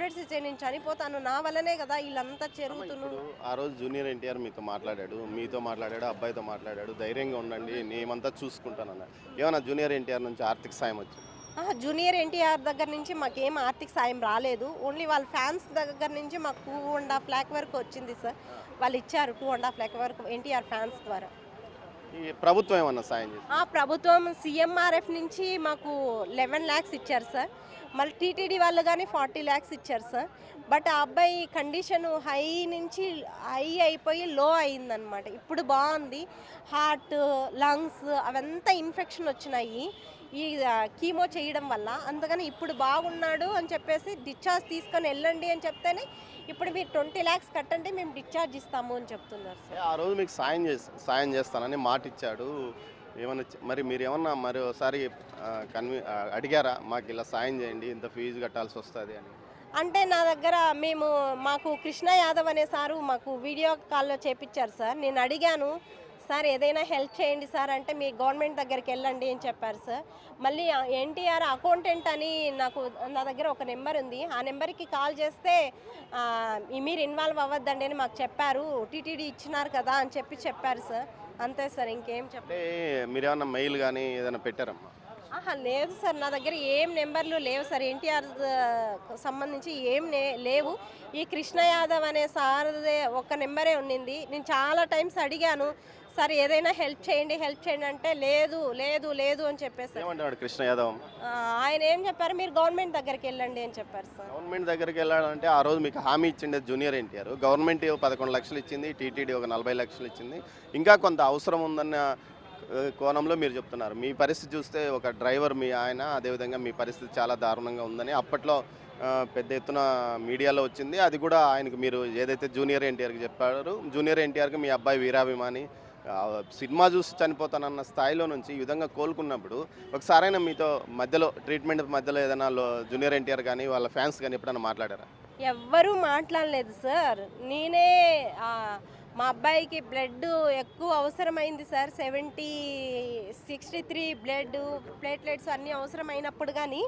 Tablets ఇచ్చే నేను చనిపోతాను, నా వల్లనే కదా వీళ్ళంతా జరుగుతున్నారు. ఆ రోజు జూనియర్ ఎన్టీఆర్ మీతో మాట్లాడాడు, అబ్బాయితో మాట్లాడాడు, ధైర్యంగా ఉండండి నేమంతా చూసుకుంటానన్నాడు. ఏమన్నా జూనియర్ ఎన్టీఆర్ నుంచి ఆర్థిక సాయం వచ్చింది? జూనియర్ ఎన్టీఆర్ దగ్గర నుంచి మాకేం ఆర్థిక సాయం రాలేదు. ఓన్లీ వాళ్ళ ఫ్యాన్స్ దగ్గర నుంచి మాకు 2.5 లాక్ వరకు వచ్చింది సార్. వాళ్ళు ఇచ్చారు 2.5 లాక్ వరకు ఎన్టీఆర్ ఫ్యాన్స్ ద్వారా. ఈ ప్రభుత్వం ఏమన్నా సాయం చేసింది? ప్రభుత్వం సీఎంఆర్ఎఫ్ నుంచి మాకు 11 లాక్స్ ఇచ్చారు సార్. మళ్ళీ టీటీడీ వాళ్ళు కానీ 40 లాక్స్ ఇచ్చారు సార్. బట్ ఆ అబ్బాయి కండిషన్ హై నుంచి హై అయిపోయి లో అయిందనమాట. ఇప్పుడు బాగుంది. హార్ట్, లంగ్స్ అవంతా ఇన్ఫెక్షన్ వచ్చినాయి ఈ కీమో చేయడం వల్ల. అందుకని ఇప్పుడు బాగున్నాడు అని చెప్పేసి డిశ్చార్జ్ తీసుకొని వెళ్ళండి అని చెప్తేనే ఇప్పుడు మీరు 20 లాక్స్ కట్టండి మేము డిశ్చార్జ్ ఇస్తాము అని చెప్తున్నారు సార్. ఆ రోజు మీకు సాయం చేస్తానని మాట ఇచ్చాడు. ఏమన్నా మరి మీరు ఏమన్నా మరోసారి అడిగారా మాకు ఇలా సాయం చేయండి, ఇంత ఫీజు కట్టాల్సి వస్తుంది అని? అంటే నా దగ్గర మాకు కృష్ణ యాదవ్ అనే సారు మాకు వీడియో కాల్లో చేపించారు సార్. నేను అడిగాను, సార్ ఏదైనా హెల్ప్ చేయండి సార్ అంటే మీ గవర్నమెంట్ దగ్గరికి వెళ్ళండి అని చెప్పారు సార్. మళ్ళీ ఎన్టీఆర్ అకౌంటెంట్ అని నా దగ్గర ఒక నెంబర్ ఉంది. ఆ నెంబర్కి కాల్ చేస్తే మీరు ఇన్వాల్వ్ అవ్వద్దండి అని మాకు చెప్పారు. టీటీడీ ఇచ్చినారు కదా అని చెప్పారు సార్. అంతే సార్, ఇంకేం చెప్పండి. మీరు ఏమన్నా మెయిల్ కానీ ఏదైనా పెట్టారమ్మా? లేదు సార్, నా దగ్గర ఏం నెంబర్లు లేవు సార్. ఎన్టీఆర్ సంబంధించి ఏం లేవు. ఈ కృష్ణ యాదవ్ అనే సార్దే ఒక నెంబరే ఉండింది. నేను చాలా టైమ్స్ అడిగాను, సార్ ఏదైనా హెల్ప్ చేయండి అంటే లేదు లేదు లేదు అని చెప్పేసారు. కృష్ణ యాదవ్ ఆయన ఏం చెప్పారు, మీరు గవర్నమెంట్ దగ్గరికి వెళ్ళండి అని చెప్పారు సార్. గవర్నమెంట్ దగ్గరికి వెళ్ళాలంటే ఆ రోజు మీకు హామీ ఇచ్చిండే జూనియర్ ఎన్టీఆర్. గవర్నమెంట్ 11 లక్షలు ఇచ్చింది, టీటీడీ ఒక 40 లక్షలు ఇచ్చింది. ఇంకా కొంత అవసరం ఉందన్న కోణంలో మీరు చెప్తున్నారు. మీ పరిస్థితి చూస్తే ఒక డ్రైవర్ మీ ఆయన, అదేవిధంగా మీ పరిస్థితి చాలా దారుణంగా ఉందని అప్పట్లో పెద్ద ఎత్తున మీడియాలో వచ్చింది. అది కూడా ఆయనకు మీరు ఏదైతే జూనియర్ ఎన్టీఆర్కి చెప్పారు, జూనియర్ ఎన్టీఆర్కి మీ అబ్బాయి వీరాభిమాని సినిమా చూసి చనిపోతానన్న స్థాయిలో నుంచి ఈ విధంగా కోలుకున్నప్పుడు ఒకసారైనా మీతో మధ్యలో ట్రీట్మెంట్ మధ్యలో ఏదైనా జూనియర్ ఎన్టీఆర్ కానీ వాళ్ళ ఫ్యాన్స్ కానీ ఎప్పుడైనా మాట్లాడారా? ఎవ్వరూ మాట్లాడలేదు సార్. నేనే మా అబ్బాయికి బ్లడ్ ఎక్కువ అవసరమైంది సార్. 63 బ్లడ్ ప్లేట్లెట్స్ అన్నీ అవసరమైనప్పుడు కానీ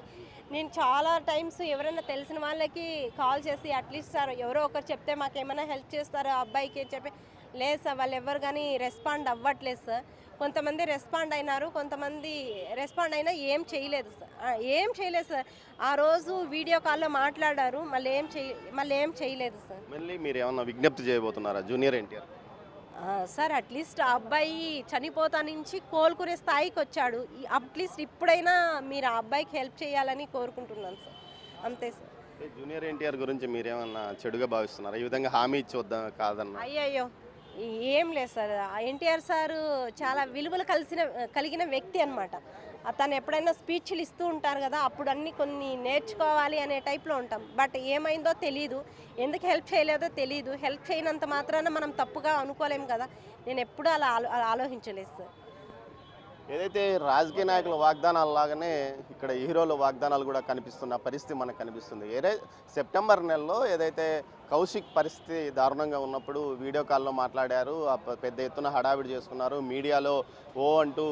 నేను చాలా టైమ్స్ ఎవరైనా తెలిసిన వాళ్ళకి కాల్ చేసి అట్లీస్ట్ సార్ ఎవరో ఒకరు చెప్తే మాకేమైనా హెల్ప్ చేస్తారో ఆ అబ్బాయికి అని చెప్పి, లేదు సార్ వాళ్ళు ఎవరు కానీ రెస్పాండ్ అవ్వట్లేదు సార్. కొంతమంది రెస్పాండ్ అయినారు, కొంతమంది రెస్పాండ్ అయినా ఏం చేయలేదు సార్. ఆ రోజు వీడియో కాల్లో మాట్లాడారు, మళ్ళీ ఏం చేయలేదు సార్. మళ్ళీ మీరు ఏమన్నా విజ్ఞప్తి చేయబోతున్నారా జూనియర్ ఎన్టీఆర్? సార్ అట్లీస్ట్ ఆ అబ్బాయి చనిపోతా నుంచి కోలుకునే స్థాయికి వచ్చాడు. అట్లీస్ట్ ఇప్పుడైనా మీరు ఆ అబ్బాయికి హెల్ప్ చేయాలని కోరుకుంటున్నాను సార్. అంతే సార్. జూనియర్ ఎన్టీఆర్ గురించి మీరేమన్నా చెడుగా భావిస్తున్నారా? ఈ విధంగా హామీ ఇచ్చి వద్దా కాదన్న? అయ్యయ్యో ఏం లేదు సార్. ఎన్టీఆర్ సారు చాలా విలువలు కలిగిన వ్యక్తి అనమాట. తను ఎప్పుడైనా స్పీచ్లు ఇస్తూ ఉంటారు కదా, అప్పుడు అన్నీ కొన్ని నేర్చుకోవాలి అనే టైప్లో ఉంటాం. బట్ ఏమైందో తెలీదు, ఎందుకు హెల్ప్ చేయలేదో తెలీదు. హెల్ప్ చేయనంత మాత్రాన మనం తప్పుగా అనుకోలేం కదా. నేను ఎప్పుడూ అలా ఆలోచించలేదు సార్. ఏదైతే రాజకీయ నాయకుల వాగ్దానాలు లాగానే ఇక్కడ హీరోల వాగ్దానాలు కూడా కనిపిస్తున్న పరిస్థితి మనకు కనిపిస్తుంది. సెప్టెంబర్ నెలలో ఏదైతే కౌశిక్ పరిస్థితి దారుణంగా ఉన్నప్పుడు వీడియో కాల్లో మాట్లాడారు, పెద్ద ఎత్తున హడావిడి చేసుకున్నారు. మీడియాలో ఓ అంటూ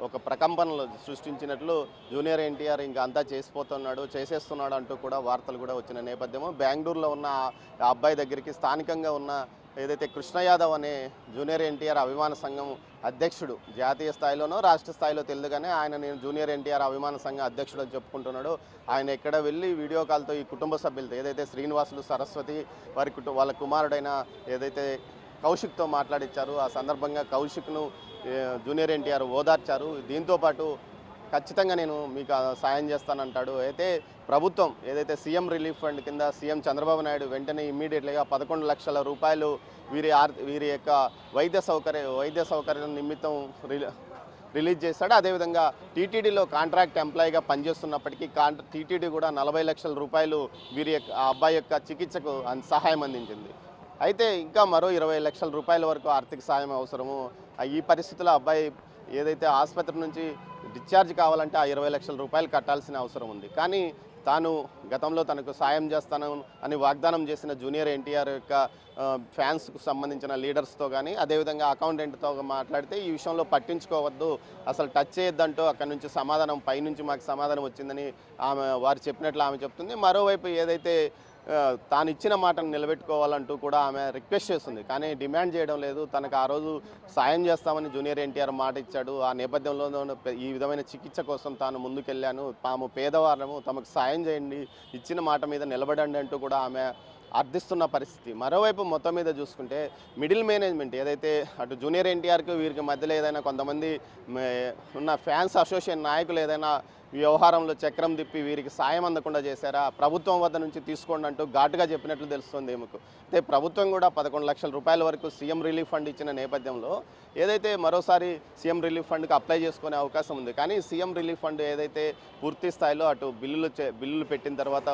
ఒక ప్రకంపనలు సృష్టించినట్లు జూనియర్ ఎన్టీఆర్ ఇంకా అంతా చేసేస్తున్నాడు అంటూ కూడా వార్తలు కూడా వచ్చిన నేపథ్యము. బెంగళూరులో ఉన్న ఆ అబ్బాయి దగ్గరికి స్థానికంగా ఉన్న ఏదైతే కృష్ణ యాదవ్ అనే జూనియర్ ఎన్టీఆర్ అభిమాన సంఘం అధ్యక్షుడు, జాతీయ స్థాయిలోనో రాష్ట్ర స్థాయిలో తెలియదు కానీ నేను జూనియర్ ఎన్టీఆర్ అభిమాన సంఘం అధ్యక్షుడు అని చెప్పుకుంటున్నాడు. ఆయన ఎక్కడ వెళ్ళి వీడియో కాల్తో ఈ కుటుంబ సభ్యులతో ఏదైతే శ్రీనివాసులు, సరస్వతి వాళ్ళ కుమారుడైన ఏదైతే కౌశిక్తో మాట్లాడిచ్చారు, ఆ సందర్భంగా కౌశిక్ను జూనియర్ ఎన్టీఆర్ ఓదార్చారు. దీంతోపాటు ఖచ్చితంగా నేను మీకు సాయం చేస్తానంటాడు. అయితే ప్రభుత్వం ఏదైతే సీఎం రిలీఫ్ ఫండ్ కింద సీఎం చంద్రబాబు నాయుడు వెంటనే ఇమ్మీడియట్లీగా 11 లక్షల రూపాయలు వీరి యొక్క వైద్య సౌకర్యం నిమిత్తం రిలీజ్ చేశాడు. అదేవిధంగా టీటీడీలో కాంట్రాక్ట్ ఎంప్లాయీగా పనిచేస్తున్నప్పటికీ టీటీడీ కూడా 40 లక్షల రూపాయలు ఆ అబ్బాయి యొక్క చికిత్సకు సహాయం అందించింది. అయితే ఇంకా మరో 20 లక్షల రూపాయల వరకు ఆర్థిక సాయం అవసరము. ఈ పరిస్థితుల్లో అబ్బాయి ఏదైతే ఆసుపత్రి నుంచి డిశ్చార్జ్ కావాలంటే ఆ 20 లక్షల రూపాయలు కట్టాల్సిన అవసరం ఉంది. కానీ తాను గతంలో తనకు సాయం చేస్తాను అని వాగ్దానం చేసిన జూనియర్ ఎన్టీఆర్ యొక్క ఫ్యాన్స్కు సంబంధించిన లీడర్స్తో కానీ అదేవిధంగా అకౌంటెంట్తో మాట్లాడితే ఈ విషయంలో పట్టించుకోవద్దు, అసలు టచ్ చేయొద్దంటూ అక్కడి నుంచి పైనుంచి మాకు సమాధానం వచ్చిందని వారు చెప్పినట్లు ఆమె చెప్తుంది. మరోవైపు ఏదైతే తాను ఇచ్చిన మాటను నిలబెట్టుకోవాలంటూ కూడా ఆమె రిక్వెస్ట్ చేస్తుంది. కానీ డిమాండ్ చేయడం లేదు. తనకు ఆ రోజు సాయం చేస్తామని జూనియర్ ఎన్టీఆర్ మాట ఇచ్చాడు. ఆ నేపథ్యంలో ఈ విధమైన చికిత్స కోసం తాను ముందుకెళ్ళాను. తాము పేదవాళ్ళము, తమకు సాయం చేయండి, ఇచ్చిన మాట మీద నిలబడండి అంటూ కూడా ఆమె అర్థిస్తున్న పరిస్థితి. మరోవైపు మొత్తం మీద చూసుకుంటే మిడిల్ మేనేజ్మెంట్ ఏదైతే అటు జూనియర్ ఎన్టీఆర్కి వీరికి మధ్యలో ఏదైనా కొంతమంది ఉన్న ఫ్యాన్స్ అసోసియేషన్ నాయకులు ఏదైనా వ్యవహారంలో చక్రం తిప్పి వీరికి సాయం అందకుండా చేశారా, ప్రభుత్వం వద్ద నుంచి తీసుకోండి అంటూ ఘాటుగా చెప్పినట్లు తెలుస్తుంది ఏమకు. అయితే ప్రభుత్వం కూడా 11 లక్షల రూపాయల వరకు సీఎం రిలీఫ్ ఫండ్ ఇచ్చిన నేపథ్యంలో ఏదైతే మరోసారి సీఎం రిలీఫ్ ఫండ్కి అప్లై చేసుకునే అవకాశం ఉంది. కానీ సీఎం రిలీఫ్ ఫండ్ ఏదైతే పూర్తి స్థాయిలో అటు బిల్లులు పెట్టిన తర్వాత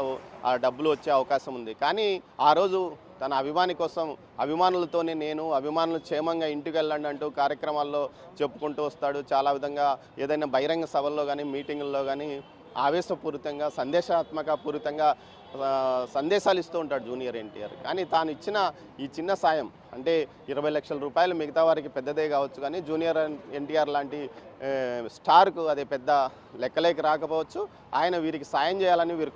ఆ డబ్బులు వచ్చే అవకాశం ఉంది. కానీ ఆ రోజు తన అభిమాని కోసం అభిమానులతోనే నేను అభిమానులు క్షేమంగా ఇంటికి వెళ్ళండి అంటూ కార్యక్రమాల్లో చెప్పుకుంటూ వస్తాడు. చాలా విధంగా ఏదైనా బహిరంగ సభల్లో కానీ మీటింగుల్లో కానీ ఆవేశపూరితంగా సందేశాత్మకపూరితంగా సందేశాలు ఇస్తూ ఉంటాడు జూనియర్ ఎన్టీఆర్. కానీ తాను ఇచ్చిన ఈ చిన్న సాయం అంటే 20 లక్షల రూపాయలు మిగతా వారికి పెద్దదే కావచ్చు, కానీ జూనియర్ ఎన్టీఆర్ లాంటి స్టార్కు అదే పెద్ద లెక్కలేకి రాకపోవచ్చు. ఆయన వీరికి సాయం చేయాలని వీరు